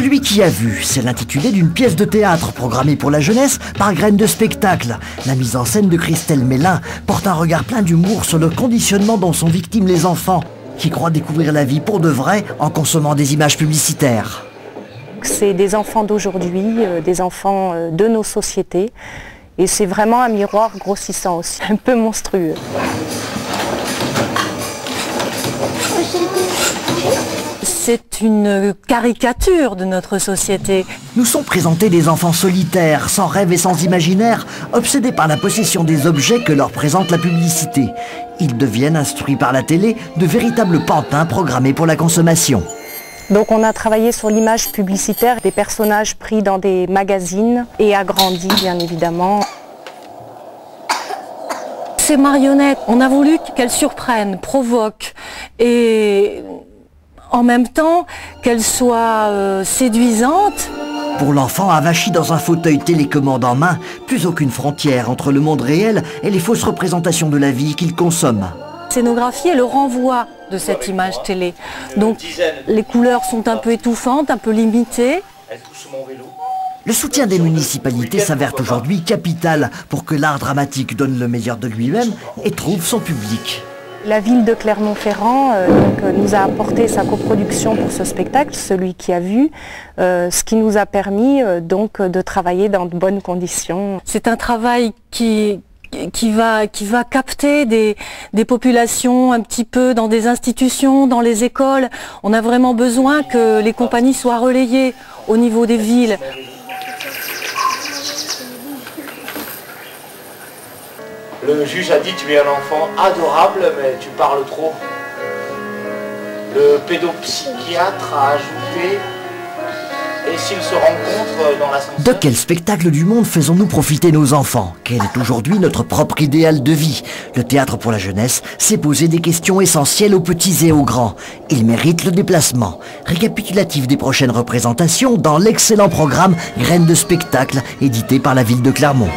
Celui qui a vu, c'est l'intitulé d'une pièce de théâtre programmée pour la jeunesse par Graines de Spectacle. La mise en scène de Christelle Mélin porte un regard plein d'humour sur le conditionnement dont sont victimes les enfants, qui croient découvrir la vie pour de vrai en consommant des images publicitaires. C'est des enfants d'aujourd'hui, des enfants de nos sociétés, et c'est vraiment un miroir grossissant aussi, un peu monstrueux. C'est une caricature de notre société. Nous sont présentés des enfants solitaires, sans rêve et sans imaginaire, obsédés par la possession des objets que leur présente la publicité. Ils deviennent, instruits par la télé, de véritables pantins programmés pour la consommation. Donc on a travaillé sur l'image publicitaire des personnages pris dans des magazines et agrandis bien évidemment. Ces marionnettes, on a voulu qu'elles surprennent, provoquent et en même temps qu'elles soient séduisantes. Pour l'enfant avachi dans un fauteuil télécommande en main, plus aucune frontière entre le monde réel et les fausses représentations de la vie qu'il consomme. La scénographie est le renvoi de cette image télé. Donc les couleurs sont un peu étouffantes, un peu limitées. Le soutien des municipalités s'avère aujourd'hui capital pour que l'art dramatique donne le meilleur de lui-même et trouve son public. La ville de Clermont-Ferrand nous a apporté sa coproduction pour ce spectacle, Celui qui a vu, ce qui nous a permis donc de travailler dans de bonnes conditions. C'est un travail qui va capter des populations un petit peu dans des institutions, dans les écoles. On a vraiment besoin que les compagnies soient relayées au niveau des villes. Le juge a dit tu es un enfant adorable mais tu parles trop. Le pédopsychiatre a ajouté et s'ils se rencontrent dans l'ascenseur... De quel spectacle du monde faisons-nous profiter nos enfants? Quel est aujourd'hui notre propre idéal de vie? Le théâtre pour la jeunesse s'est posé des questions essentielles aux petits et aux grands. Il mérite le déplacement. Récapitulatif des prochaines représentations dans l'excellent programme Graines de Spectacle, édité par la ville de Clermont.